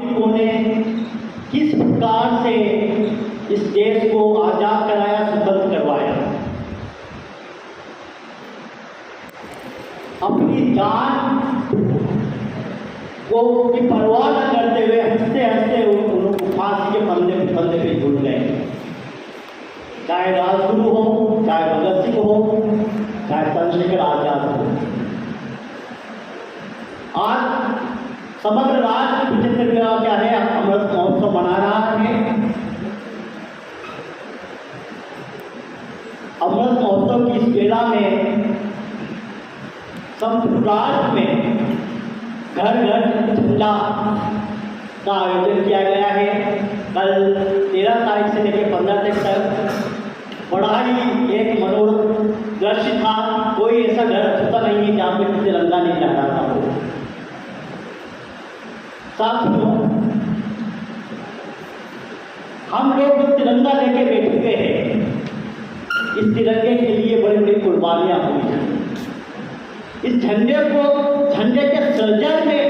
नागरिकों ने किस प्रकार से इस देश को आज़ाद कराया, स्वतंत्र करवाया। अपनी जान को की परवाह न करते हुए हंसते हंसते उनको फांसी के फंदे पे झूल गए। चाहे राजगुरु हो, चाहे भगत सिंह हो, चाहे चंद्रशेखर आजाद हो। आज समग्र राष्ट्र विचित्र क्या है, अमृत महोत्सव मना रहा है। अमृत महोत्सव की इस बेला में संपूर्ण राष्ट्र में घर घर झंडा का आयोजन किया गया है। कल 13 तारीख से लेकर 15 तारीख तक बड़ा ही एक मनोरम दृश्य था। कोई ऐसा घर होता नहीं है जहाँ पे तिरंगा नहीं लहरा था हो। साथियों, हम लोग जो तिरंगा लेके बैठे हुए हैं, इस तिरंगे के लिए बड़ी बड़ी कुर्बानियां हुई हैं। इस झंडे के सर्जन में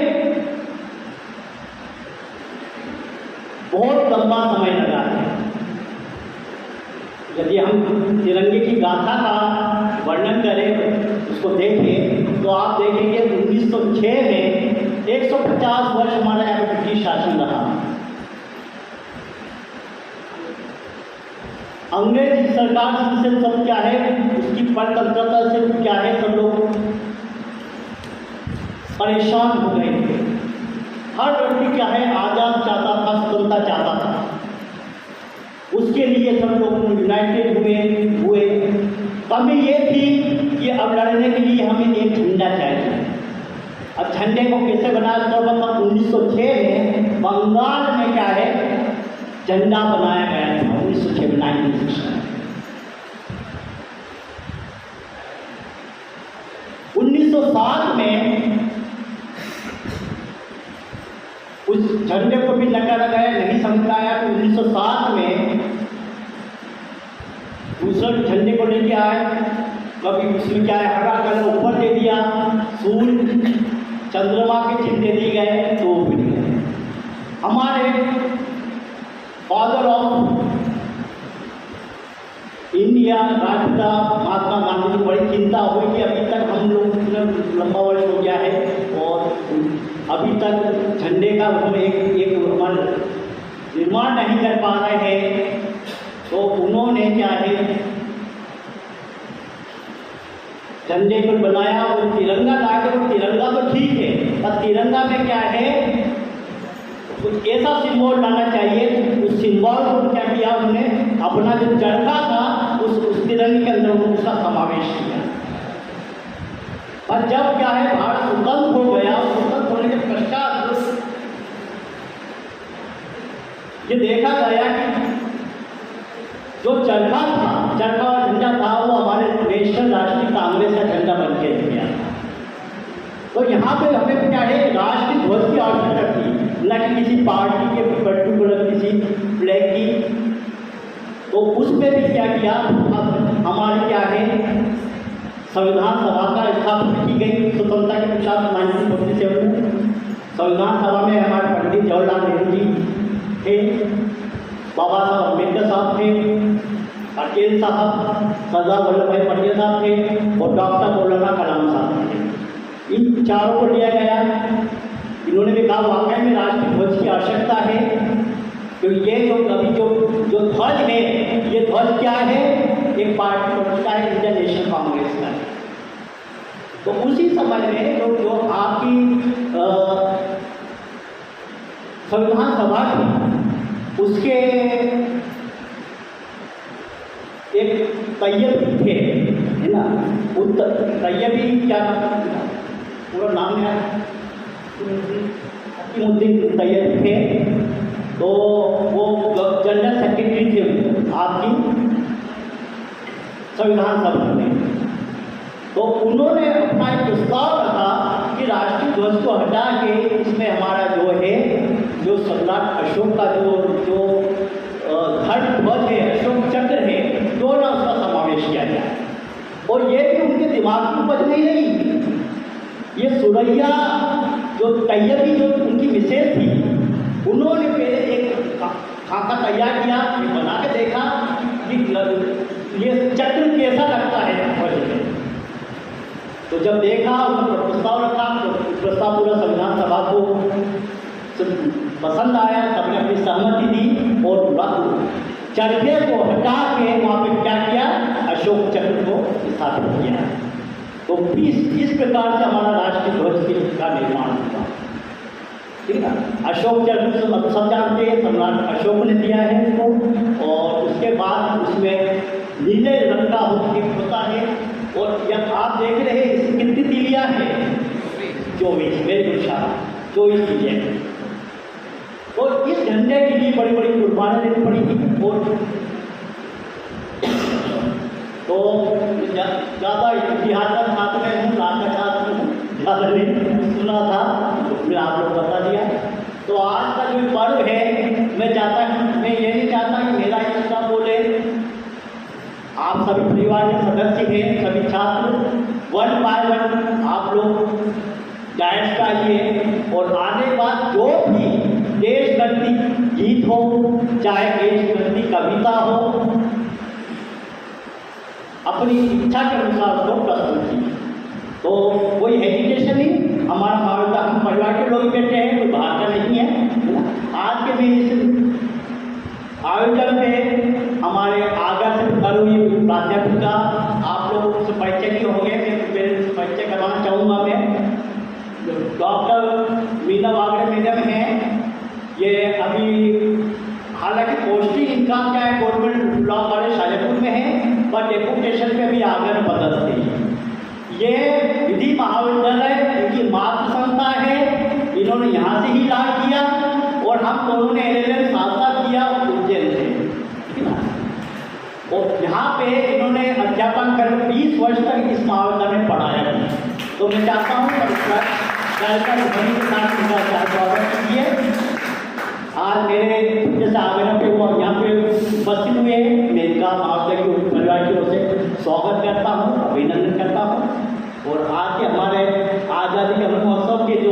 बहुत लंबा समय लगा है। यदि हम तिरंगे की गाथा का वर्णन करें, उसको देखें, तो आप देखेंगे 1906 में 150 वर्ष हमारा यहाँ पर ब्रिटिश शासन रहा। अंग्रेजी सरकार से सब क्या है, उसकी परतंत्रता से क्या है, सब लोग परेशान हो गए थे। हर व्यक्ति क्या है, आज़ाद चाहता था, स्वतंत्रता चाहता था। उसके लिए सब लोग यूनाइटेड हुए। कमी ये थी कि अब लड़ने के लिए हमें एक झंडा चाहिए। अब झंडे को कैसे बनाया, सर्वप्रथम 1906 में बंगाल में क्या है, झंडा बनाया गया था। 1906 में 1907 में उस झंडे को भी नकारा गया, नहीं समझ आया। तो 1907 में दूसरे झंडे को लेके आए। कभी उसमें क्या है, हरा कलर ऊपर दे दिया, सूर्य चंद्रमा के चिन्ह दे दिए गए, तो मिल गए। हमारे फादर ऑफ इंडिया राष्ट्रपिता महात्मा गांधी की बड़ी चिंता हुई कि अभी तक हम लोग लंबा वर्ष हो गया है और अभी तक झंडे का हम एक निर्माण नहीं कर पा रहे हैं। तो उन्होंने क्या है, झंडे को बनाया और तिरंगा लाके। तो तिरंगा तो ठीक है, पर तिरंगा में क्या है, कुछ ऐसा सिंबल लाना चाहिए। उस सिंबल को क्या किया उन्होंने, अपना जो चरखा था उस तिरंगे के अंदर उसका समावेश किया। और जब क्या है, भारत स्वतंत्र हो गया, स्वतंत्र होने के पश्चात ये देखा गया कि जो चरखा और झंडा था, वो हमारे नेशनल राष्ट्रीय कांग्रेस का झंडा बन के गया। तो यहाँ पे हमें क्या है, राष्ट्रीय ध्वज की आवश्यकता थी, न कि किसी पार्टी के पर्टिकुलर किसी फ्लैग की। तो उसमें भी क्या किया, हमारे क्या है, संविधान सभा का स्थापना की गई स्वतंत्रता के पश्चात 1947 में। संविधान सभा में हमारे पंडित जवाहरलाल नेहरू जी थे, बाबा साहब अम्बेडकर साहब थे, पटेल साहब, सरदार वल्लभ भाई पटेल साहब थे और डॉक्टर मौलाना कलाम साहब थे। इन चारों को लिया गया। इन्होंने भी कहा वाकई में राष्ट्रीय ध्वज की आवश्यकता है। तो ये जो ध्वज है, ये ध्वज क्या है, एक पार्टी का है, इंडियन नेशनल कांग्रेस का है। तो उसी समय में जो आपकी संविधान सभा थी, उसके एक तैयबी थे, है ना, तैयबी क्या पूरा नाम है, हकीमुद्दीन तैयब थे। तो वो जनरल सेक्रेटरी थे आपकी संविधान सभा में। तो उन्होंने अपना एक प्रस्ताव रखा कि राष्ट्रीय ध्वज को हटा के इसमें हमारा जो है, जो सम्राट अशोक का जो धड़ ध्वज है, अशोक चक्र है, क्यों ना उसका समावेश किया जाए। और ये भी उनके दिमाग की उपज नहीं रही। ये सुरैया जो तैयबी जो उनकी विशेष थी, तैयार किया, बना के देखा कि ये चक्र कैसा लगता है ध्वज में। तो जब देखा उन्होंने प्रस्ताव रखा, तो प्रस्ताव पूरा संविधान सभा को पसंद आया, सबने अपनी सहमति दी और चरखे को हटा के वहाँ पे क्या किया, अशोक चक्र को स्थापित किया। तो इस प्रकार से हमारा राष्ट्रीय ध्वज का निर्माण हुआ, ठीक है। अशोक चक्र तो सब जानते हैं, सम्राट अशोक ने दिया है इसको, और उसके बाद उसमें नीले रंग का होता है। और जब आप देख रहे हैं इसकी कितनी तीलियाँ हैं, 24, मेरे अनुसार 24 तीलियाँ। तो इस झंडे के लिए बड़ी बड़ी कुर्बानी देनी पड़ी थी। और तो ज़्यादा इतिहास का छात्र में हूँ, राज का छात्र हूँ, ज़्यादा नहीं सुना था, तो फिर आप लोग बता दिया। तो आज का जो पर्व है, मैं ये नहीं चाहता कि मेरा हिस्सा बोले, आप सभी परिवार के सदस्य हैं, सभी छात्र 1 बाय 1 आप लोग डायस का आइए, और आने बाद जो भी देशभक्ति गीत हो, चाहे देशभक्ति कविता हो, अपनी इच्छा के अनुसार उसको प्रस्तुत कीजिए। तो कोई हेजिटेशन नहीं, हमारा महाविद्यालय हम परिवार के लोग बैठे हैं, कोई बाहर का नहीं है। आज के भी इस आयोजन में हमारे आगर से करो ये प्राध्यापिका, आप लोग से परिचय नहीं होंगे, मेरे से परिचय करवाना चाहूँगा मैं। डॉक्टर मीना वागड़े मैडम हैं, ये अभी हालांकि पोस्टिंग इनका क्या है, गवर्नमेंट लॉ कॉलेज शाजापुर में है, पर डेपुटेशन पे भी आगे बदलती है। ये विधि महाविद्यालय इनकी मातृ संस्था है, इन्होंने यहाँ से ही लाभ किया, और हम दोनों ने LLM साथ किया उज्जैन से, ठीक है ना। और यहाँ पे इन्होंने अध्यापन कर 20 वर्ष तक इस महाविद्यालय में पढ़ाया। तो मैं चाहता हूँ स्वागत कीजिए। आज मेरे जैसे आवेदन पे वो यहाँ पे उपस्थित हुए हैं, मैं इनका महाविद्यालय के परिवार की ओर से स्वागत करता हूँ, अभिनंदन करता हूँ। और आज के हमारे आज़ादी के अमृत महोत्सव के जो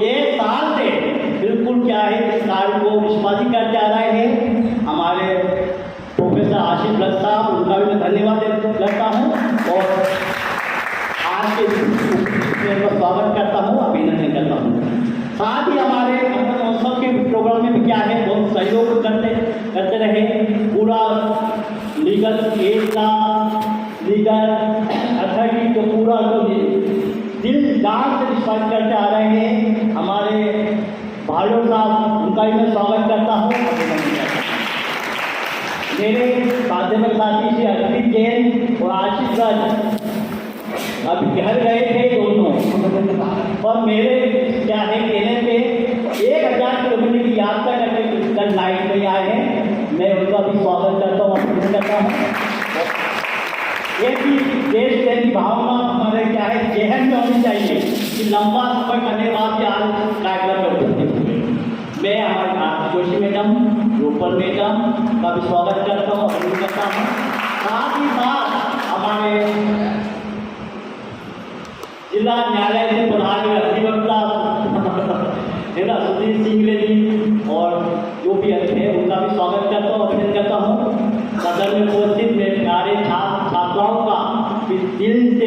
1 साल से बिल्कुल क्या है इस कार्य को निष्पादित कर जा रहे हैं, हमारे प्रोफेसर आशीष भट्ट साहब, उनका भी मैं धन्यवाद करता हूँ, और आज के स्वागत करता हूँ, अभिनंदन करता हूँ। साथ ही हमारे अमृत महोत्सव के प्रोग्राम में भी क्या है, बहुत सहयोग करते रहे। पूरा लीगल एड का, लीगल अथॉरिटी को पूरा दिल जान से निष्पादित करते आ रहे हैं हमारे भालू साहब, उनका भी मैं स्वागत करता हूँ, अभिनंदन करता हूँ। मेरे माध्यमिक साथी श्री अर्पित जैन और आशीष राज अभी घर गए थे दोनों, और मेरे क्या है कहने पे 1000 किलोमीटर की यात्रा करके कल नाइट में आए हैं। मैं उनका भी स्वागत करता हूँ, अभिनंदन करता हूँ। एक ही देश प्रेम की भावना हमारे क्या है जहन में होनी चाहिए कि लंबा सफर करने बाद भी आज कार्यक्रम में उपस्थित हुए। मैं हमारे भारती जोशी मैडम, रूपल मैडम का भी स्वागत करता हूँ, अभिनंदन करता हूँ। साथ ही साथ हमारे जिला न्यायालय से प्रधान अधिवक्ता है ना सुधीर सिंह रेड्डी, और जो भी अच्छे हैं उनका भी स्वागत करता हूँ, अभिनंदन करता हूँ। सदन में उपस्थित मेरे प्यारे छात्र छात्राओं का दिल से